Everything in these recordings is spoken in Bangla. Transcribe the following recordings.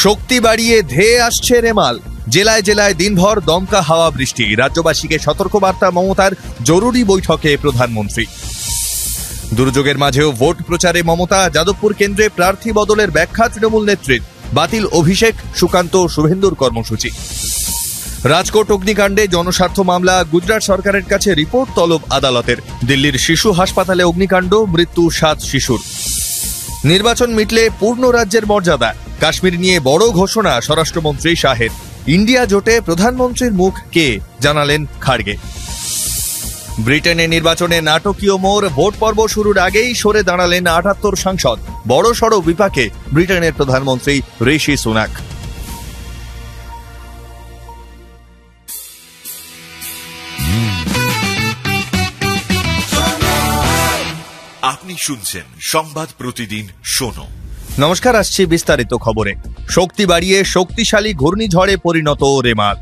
শক্তি বাড়িয়ে ধেয়ে আসছে রেমাল। জেলায় জেলায় দিনভর দমকা হাওয়া বৃষ্টি। রাজ্যবাসীকে সতর্কবার্তা মমতার। জরুরি বৈঠকে প্রধানমন্ত্রী। দুর্যোগের মাঝেও ভোট প্রচারে মমতা। যাদবপুর কেন্দ্রে প্রার্থী বদলের ব্যাখ্যা তৃণমূল নেত্রীর। বাতিল অভিষেক, সুকান্ত, শুভেন্দুর কর্মসূচি। রাজকোট অগ্নিকাণ্ডে জনস্বার্থ মামলা। গুজরাট সরকারের কাছে রিপোর্ট তলব আদালতের। দিল্লির শিশু হাসপাতালে অগ্নিকাণ্ড, মৃত্যু 7 শিশুর। নির্বাচন মিটলে পূর্ণ রাজ্যের মর্যাদা। কাশ্মীর নিয়ে বড় ঘোষণা স্বরাষ্ট্রমন্ত্রী শাহের। ইন্ডিয়া জোটে প্রধানমন্ত্রীর মুখ কে, জানালেন খাড়গে। ব্রিটেনে নির্বাচনে নাটকীয় মোড়। ভোট পর্ব শুরুর আগেই সরে দাঁড়ালেন 78 সাংসদ। বড় সড় বিপাকে ব্রিটেনের প্রধানমন্ত্রী ঋষি সুনাক। আপনি শুনছেন সংবাদ প্রতিদিন শোনো। নমস্কার, আসছি বিস্তারিত খবরে। শক্তি বাড়িয়ে শক্তিশালী ঘূর্ণিঝড়ে পরিণত রেমাল।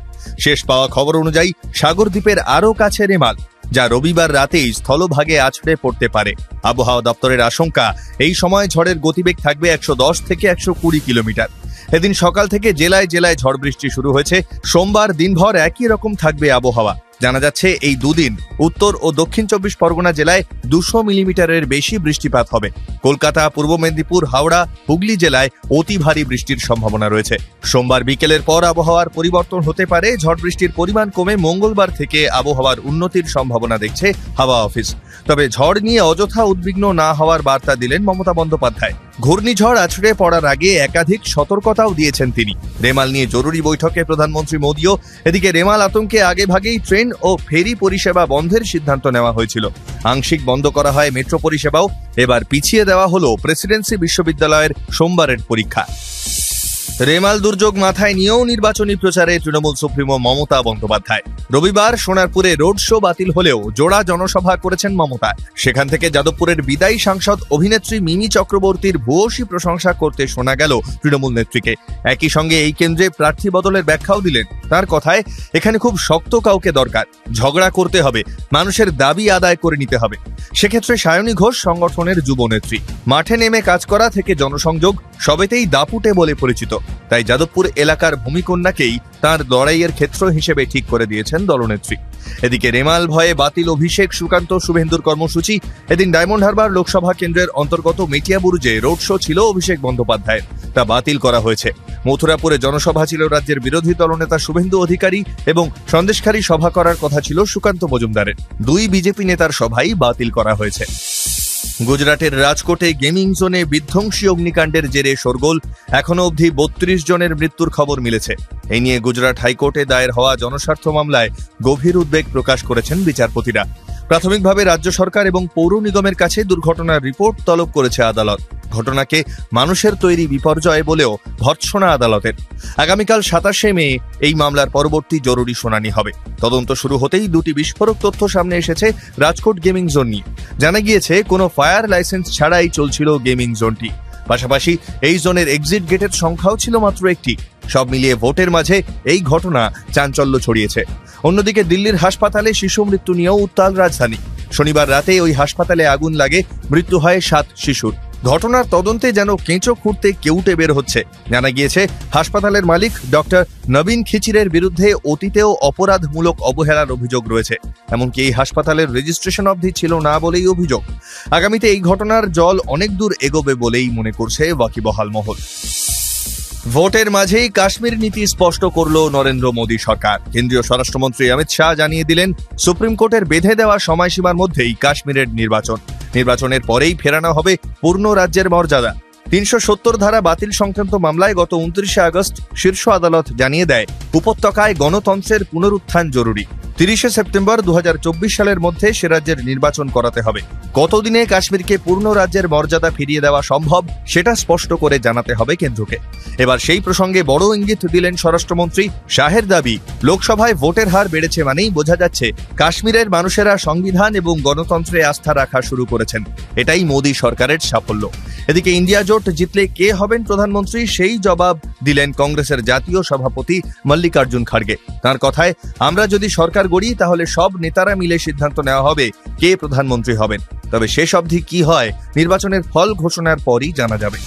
শেষ পাওয়া খবর অনুযায়ী সাগরদ্বীপের আরও কাছে রেমাল, যা রবিবার রাতেই স্থলভাগে আছড়ে পড়তে পারে। আবহাওয়া দপ্তরের আশঙ্কা, এই সময় ঝড়ের গতিবেগ থাকবে 110 থেকে 120 কিলোমিটার। এদিন সকাল থেকে জেলায় জেলায় ঝড় বৃষ্টি শুরু হয়েছে। সোমবার দিনভর একই রকম থাকবে আবহাওয়া। জানা যাচ্ছে এই দুদিন উত্তর ও দক্ষিণ 24 পরগনা জেলায় 200 মিলিমিটারের বেশি বৃষ্টিপাত হবে। কলকাতা, পূর্ব মেদিনীপুর, হাওড়া, হুগলি জেলায় অতি ভারী বৃষ্টির সম্ভাবনা রয়েছে। সোমবার বিকেলের পর আবহাওয়ার পরিবর্তন হতে পারে। ঝড় বৃষ্টির পরিমাণ কমে মঙ্গলবার থেকে আবহাওয়ার উন্নতির সম্ভাবনা দেখছে হাওয়া অফিস। তবে ঝড় নিয়ে অযথা উদ্বিগ্ন না হওয়ার বার্তা দিলেন মমতা বন্দ্যোপাধ্যায়। ঘূর্ণিঝড় আছড়ে পড়ার আগে একাধিক সতর্কতাও দিয়েছেন তিনি। রেমাল নিয়ে জরুরি বৈঠকে প্রধানমন্ত্রী মোদিও। এদিকে রেমাল আতঙ্কে আগেভাগেই ট্রেন ও ফেরি পরিষেবা বন্ধের সিদ্ধান্ত নেওয়া হয়েছিল। আংশিক বন্ধ করা হয় মেট্রো পরিষেবাও। এবার পিছিয়ে দেওয়া হলো প্রেসিডেন্সি বিশ্ববিদ্যালয়ের সোমবারের পরীক্ষা। রেমাল দুর্যোগ মাথায় নিয়েও নির্বাচনী প্রচারে তৃণমূল সুপ্রিমো মমতা বন্দ্যোপাধ্যায়। রবিবার সোনারপুরে রোড শো বাতিল হলেও জোড়া জনসভা করেছেন মমতা। সেখান থেকে যাদবপুরের বিদায়ী সাংসদ অভিনেত্রী মিমি চক্রবর্তীর ভূয়সী প্রশংসা করতে শোনা গেল তৃণমূল নেত্রীকে। একই সঙ্গে এই কেন্দ্রে প্রার্থী বদলের ব্যাখ্যাও দিলেন। তার কথায়, এখানে খুব শক্ত কাউকে দরকার। ঝগড়া করতে হবে, মানুষের দাবি আদায় করে নিতে হবে। সেক্ষেত্রে সায়নী ঘোষ সংগঠনের যুবনেত্রী। মাঠে নেমে কাজ করা থেকে জনসংযোগ সবেতেই দাপুটে বলে পরিচিত। তাই যাদবপুর এলাকার ভূমিকন্যাকেই তার লড়াইয়ের ক্ষেত্র হিসেবে ঠিক করে দিয়েছেন দলনেত্রী। এদিকে রেমাল ভয়ে বাতিল অভিষেক, সুকান্ত, শুভেন্দুর কর্মসূচি। এদিন ডায়মন্ড হারবার লোকসভা কেন্দ্রের অন্তর্গত মেটিয়াবুরুজে রোড শো ছিল অভিষেক বন্দ্যোপাধ্যায়ের, তা বাতিল করা হয়েছে। মথুরাপুরে জনসভা ছিল রাজ্যের বিরোধী দলনেতা শুভেন্দু অধিকারী এবং সন্দেশখালী সভা করার কথা ছিল সুকান্ত মজুমদারের। 2 বিজেপি নেতার সভাই বাতিল করা হয়েছে। গুজরাটের রাজকোটে গেমিং জোনে বিধ্বংসী অগ্নিকাণ্ডের জেরে শোরগোল। এখনো অবধি 32 জনের মৃত্যুর খবর মিলেছে। এই নিয়ে গুজরাট হাইকোর্টে দায়ের হওয়া জনস্বার্থ মামলায় গভীর উদ্বেগ প্রকাশ করেছেন বিচারপতিরা। প্রাথমিকভাবে রাজ্য সরকার এবং পৌর নিগমের কাছে দুর্ঘটনার রিপোর্ট তলব করেছে আদালত। ঘটনাকে মানুষের তৈরি বিপর্যয় বলেও ভর্ৎসনা আদালতের। আগামীকাল 27শে মে এই মামলার পরবর্তী জরুরি শুনানি হবে। তদন্ত শুরু হতেই 2টি বিস্ফোরক তথ্য সামনে এসেছে রাজকোট গেমিং জোন নিয়ে। জানা গিয়েছে, কোনো ফায়ার লাইসেন্স ছাড়াই চলছিল গেমিং জোনটি। পাশাপাশি এই জোনের এক্সিট গেটের সংখ্যাও ছিল মাত্র একটি। সব মিলিয়ে ভোটের মাঝে এই ঘটনা চাঞ্চল্য ছড়িয়েছে। অন্যদিকে দিল্লির হাসপাতালে শিশু মৃত্যু নিয়েও উত্তাল রাজধানী। শনিবার রাতে ওই হাসপাতালে আগুন লাগে, মৃত্যু হয় 7 শিশুর। ঘটনার তদন্তে যেন কেঁচো খুঁড়তে কেউটে বের হচ্ছে। জানা গিয়েছে, হাসপাতালের মালিক ডক্টর নবীন খিচিরের বিরুদ্ধে অতীতেও অপরাধমূলক অবহেলার অভিযোগ রয়েছে। এমনকি এই হাসপাতালের রেজিস্ট্রেশন অবধি ছিল না বলেই অভিযোগ। আগামীতে এই ঘটনার জল অনেক দূর এগোবে বলেই মনে করছে ওয়াকিবহাল মহল। ভোটের মাঝেই কাশ্মীর নীতি স্পষ্ট করল নরেন্দ্র মোদী সরকার। কেন্দ্রীয় স্বরাষ্ট্রমন্ত্রী অমিত শাহ জানিয়ে দিলেন, সুপ্রিম কোর্টের বেঁধে দেওয়া সময়সীমার মধ্যেই কাশ্মীরের নির্বাচনের পরেই ফেরানো হবে পূর্ণ রাজ্যের মর্যাদা। 370 ধারা বাতিল সংক্রান্ত মামলায় গত 29শে আগস্ট শীর্ষ আদালত জানিয়ে দেয়, উপত্যকায় গণতন্ত্রের পুনরুত্থান জরুরি। 30শে সেপ্টেম্বর 2024 সালের মধ্যে সে রাজ্যের নির্বাচন করাতে হবে। কতদিনে কাশ্মীরকে পূর্ণ রাজ্যের মর্যাদা ফিরিয়ে দেওয়া সম্ভব, সেটা স্পষ্ট করে জানাতে হবে কেন্দ্রকে। এবার সেই প্রসঙ্গে বড় ইঙ্গিত দিলেন স্বরাষ্ট্রমন্ত্রী। শাহের দাবি, লোকসভায় ভোটের হার বেড়েছে মানেই বোঝা যাচ্ছে কাশ্মীরের মানুষেরা সংবিধান এবং গণতন্ত্রে আস্থা রাখা শুরু করেছেন। এটাই মোদী সরকারের সাফল্য। এদিকে ইন্ডিয়া জোট জিতলে কে হবেন প্রধানমন্ত্রী, সেই জবাব দিলেন কংগ্রেসের জাতীয় সভাপতি মল্লিকার্জুন খাড়গে। তার কথায়, আমরা যদি সরকার গড়ি তাহলে সব নেতারা মিলে সিদ্ধান্ত নেওয়া হবে কে প্রধানমন্ত্রী হবেন। তবে শেষ অবধি কি হয়, নির্বাচনের ফল ঘোষণার পরই জানা যাবে।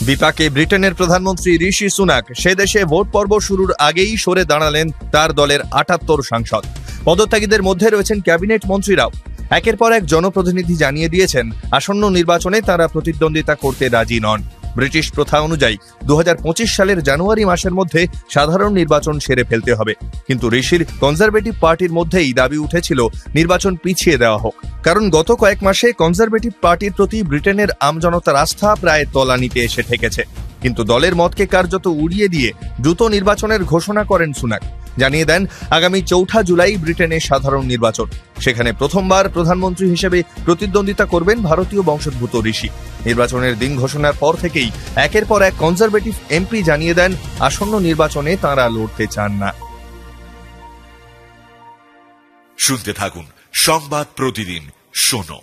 বিপাকে ব্রিটেনের প্রধানমন্ত্রী ঋষি সুনাক সে দেশে ভোট পর্ব শুরুর আগেই সরে দাঁড়ালেন তার দলের ৭৮ সাংসদ। পদত্যাগীদের মধ্যে রয়েছেন ক্যাবিনেট মন্ত্রীরাও। একের পর এক জনপ্রতিনিধি জানিয়ে দিয়েছেন আসন্ন নির্বাচনে তারা প্রতিদ্বন্দ্বিতা করতে রাজি নন। ব্রিটিশ প্রথা অনুযায়ী ২০২৫ সালের জানুয়ারি মাসের মধ্যে সাধারণ নির্বাচন সেরে ফেলতে হবে, কিন্তু ঋষির কনজারভেটিভ পার্টির মধ্যেই দাবি উঠেছিল নির্বাচন পিছিয়ে দেওয়া হোক, কারণ গত কয়েক মাসে কনজারভেটিভ পার্টির প্রতি ব্রিটেনের আমজনতার আস্থা প্রায় তলানিতে এসে ঠেকেছে। কিন্তু দলের মতকে কার্যত উড়িয়ে দিয়ে দ্রুত নির্বাচনের ঘোষণা করেন সুনাক। জানিয়ে দেন আগামী ৪ জুলাই ব্রিটেনে সাধারণ নির্বাচন, সেখানে প্রথমবার প্রধানমন্ত্রী হিসেবে প্রতিদ্বন্দ্বিতা করবেন ভারতীয় বংশোদ্ভূত ঋষি। নির্বাচনের দিন ঘোষণার পর থেকেই একের পর এক কনজারভেটিভ এমপি জানিয়ে দেন আসন্ন নির্বাচনে তাঁরা লড়তে চান না। শুনতে থাকুন সংবাদ প্রতিদিন শোনো।